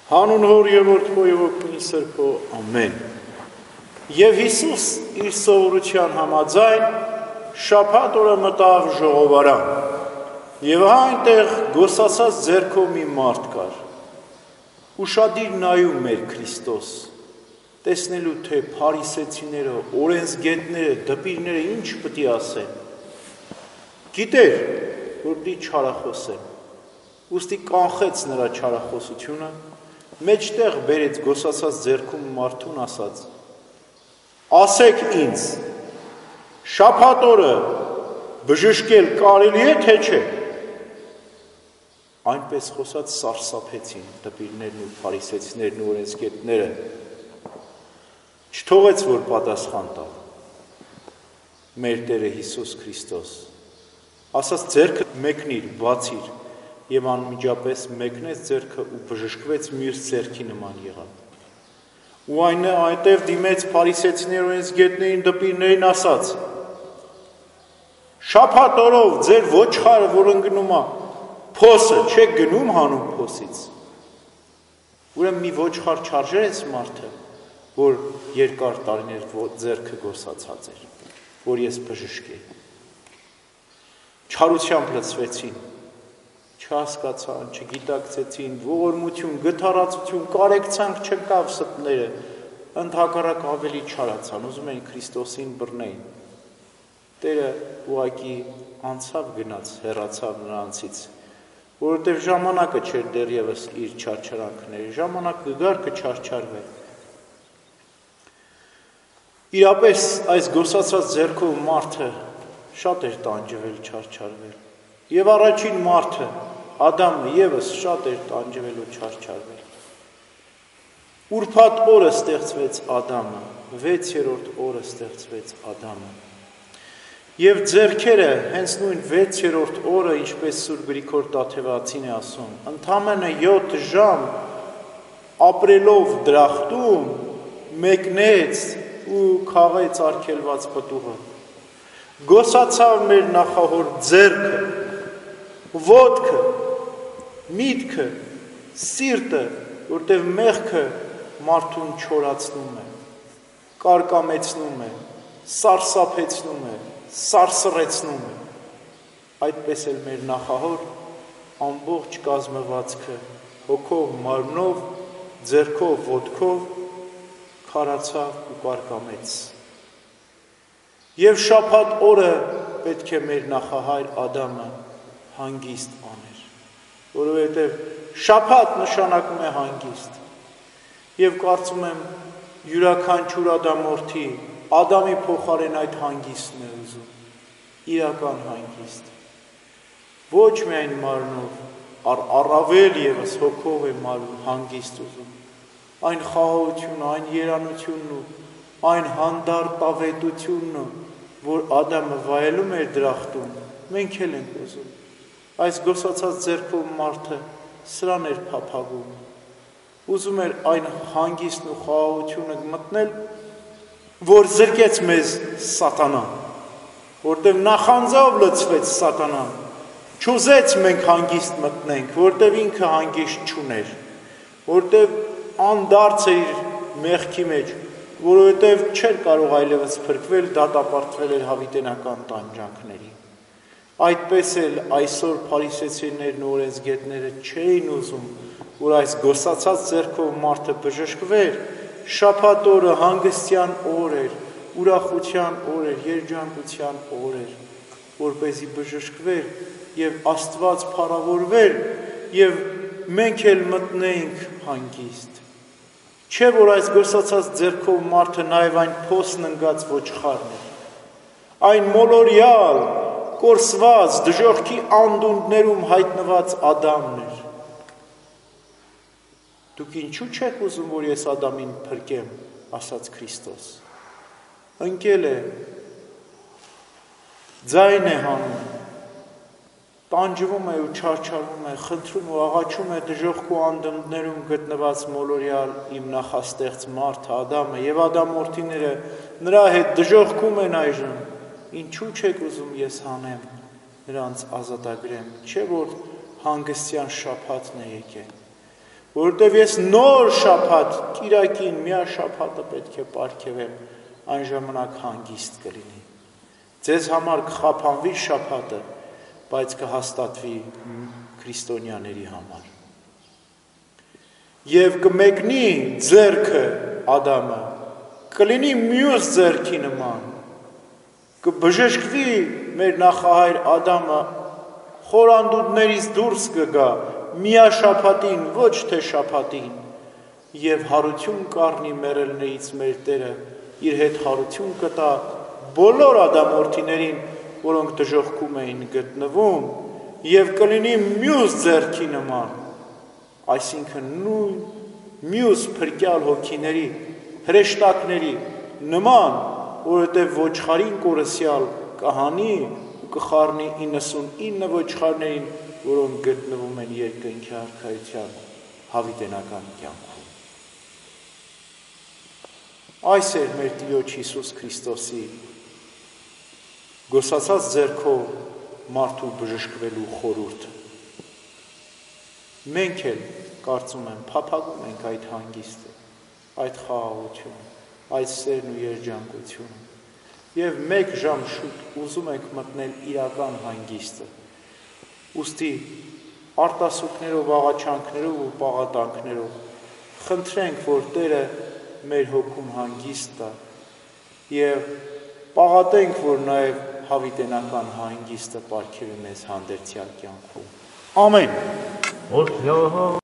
Հանուն Հոր և Որդու և Հոգու Սրբո, ամեն։ Եվ Հիսուս իր սովորության համաձայն շաբաթ օրը մտավ ժողովարան, և այնտեղ գոսացած ձեռքով մի մարդ կար, ուշադիր նայում էր Քրիստոս, տեսնելու թե փարիսեցիները, օրենսգետները, դպիրները ինչ պիտի ասեն, գիտեր, որ պիտի չարախոսեն, ուստի կանխեց նրա չարախոսությունը, մեջտեղ բերեց գոսացած ձեռքում մարդուն ասաց. ասեք ինձ, շաբաթ օրը բժշկել կարելի է, թե չէ։ Այնպես խոսած սարսափեցին դպիրներն ու փարիսեցիներն ու օրենսգետները, չթողեց, որ պատասխան տա։ Մեր Տերը Հիսուս Քրիստոս ասաց ձեռքը մեկնիր, բացիր, և անմիջապես մեկնեց ձեռքը ու բժշկվեց մյուս ձեռքի նման եղավ։ Ու այնտեղ դիմեց փարիսեցիներին օրենսգետներին դպիրներին ասաց. շաբաթ օրով ձեր ոչխարը, որ ընկնում է փոսը, չեք գնում հանուն փոսից։ Ուրեմն մի ոչխար չարժեր այս մարդը, որ երկար տարիներ ձեռքը գոսացած էր, որ ես բժշկեի։ Չարությամբ լցվեցին, չհասկացան, չգիտակցեցին, ողորմություն, գթառացություն, կարեկցանք չընկավ սրտները, ընդհակառակ ավելի չարացան, ուզում էին Քրիստոսին բռնեին։ Տերը ուղղակի անցավ գնաց, հեռացավ նրանցից, որովհետև ժամանակը չէր դեռևս իր չարչարանքների, ժամանակ կգար կչարչարվեր։ Իրապես այս գոսացած ձեռքով մարդը շատ էր տանջվել, չարչարվել, և առաջին մարդը, Ադամը ևս շատ էր տանջվել ու չարչարվել։ Ուրբաթ օրը ստեղծվեց Ադամը, 6-րդ օրը ստեղծվեց Ադամը։ Եվ ձեռքերը հենց նույն 6-րդ օրը, ինչպես Սուրբ Գրիգոր Տաթևացին է ասում, ընդամենը 7 ժամ ապրելով դրախտում մեկնեց ու քաղեց արգելված պտուղը։ Գոսացավ մեր նախահոր ձեռքը, ոտքը, միտքը, սիրտը, որտև մեղքը մարդուն չորացնում է, կարկամեցնում է, սարսափեցնում է, սարսռեցնում է։ Այդպես էլ մեր նախահոր ամբողջ կազմվածքը հոգով, մարմնով, ձեռքով, ոտքով քարացավ ու կարկամեց։ Եվ շաբաթ օրը պետք է մեր նախահայր Ադամը հանգիստ աներ, որովհետև շաբաթ նշանակում է հանգիստ։ Եվ կարծում եմ յուրաքանչյուր ադամորդի Ադամի փոխարեն այդ հանգիստն է ուզում, իրական հանգիստ։ Ոչ միայն մարմնով, առավել ևս հոգով է հանգիստ ուզում։ Այն խաղաղությունը, այն երանությունն ու այն հանդարտավետությունն, որ Ադամը վայելում էր դրախտում, մենք էլ ենք ուզում։ Այս գոսացած ձեռքով մարդը սրան էր փափագում, ուզում էր այն հանգիստն ու խաղաղությունը մտնել, որ զրկեց մեզ սատանան, որտև նախանձով լցվեց սատանան, չուզեց մենք հանգիստ մտնենք, որտև ինքը հանգիստ չուներ, որտև անդարձ էր իր մեղքի մեջ, որովհետև չէր կարող այլևս փրկվել, դատապարտվել էր հավիտենական տանջանքների։ Այդպես էլ այսօր փարիսեցիներն ու օրենսգետները չէին ուզում, որ այս գոսացած ձեռքով մարդը բժշկվեր, շաբաթ օրը հանգստյան օր էր, ուրախության օր էր, երջանկության օր էր, որպեսզի բժշկվեր և Աստված փառավորվեր և մենք էլ մտնեինք հանգիստ։ Չէ, որ այս գոսացած ձեռքով մարդը նաև այն փոսն ընկած ոչխարն էր, այն մոլորյալ, կորսված, դժոխքի անդունդներում հայտնված Ադամն էր։ Դուք ինչու չեք ուզում, որ ես Ադամին փրկեմ, ասաց Քրիստոս։ Ընկել է, ձայն է հանում, տանջվում է ու չարչարվում է, խնդրում ու աղաչում է դժոխքու անդունդներում գտնված մոլորյալ իմ նախաստեղծ մարդը Ադամը և ադամորդիները նրա հետ դժոխքում են այժմ, ինչու չեք ուզում ես հանեմ, նրանց ազատագրեմ, չէ որ հանգստյան շաբաթն է եկել։ որովհետև ես նոր շաբաթ, կիրակին միաշաբաթը պետք է պարգևեմ, այն ժամանակ հանգիստ կլինի։ Ձեզ համար կխափանվի շաբաթը, բայց կհաստատվի քրիստոնյաների համար։ Եվ կմեկնի ձեռքը Ադամը, կլինի մյուս ձեռքի նման, կբժշկվի մեր նախահայր Ադամը, խորանդուդներից դուրս կգա, միաշաբաթին, ոչ թե շաբաթին, և հարություն կառնի մեռելներից մեր Տերը, իր հետ հարություն կտա բոլոր ադամորդիներին, որոնք դժոխքում էին գտնվում, և կլինի մյուս ձեռքի նման, այսինքն նույն մյուս փրկյալ հոգիների, հրեշտակների նման, որովհետև ոչխարին կորսյալ կհանի ու կխառնի 99 ոչխարներին, որոնք գտնվում են երկնքի արքայության հավիտենական կյանքում։ Այս էր մեր Տիրոջ Հիսուս Քրիստոսի գոսացած ձեռքով մարդու բժշկվելու խորհուրդը։ Մենք էլ կարծում եմ փափագում ենք այդ հանգիստը, այդ խաղաղությունը, այդ սերն ու երջանկությունը և մեկ ժամ շուտ ուզում ենք մտնել իրական հանգիստը, ուստի արտասուքներով, աղաչանքներով ու պաղատանքներով խնդրենք, որ Տերը մեր հոգում հանգիստ տա և պաղատենք, որ նաև հավիտենական հանգիստը պարգևի մեզ հանդերձյալ կյանքում։ Ամեն։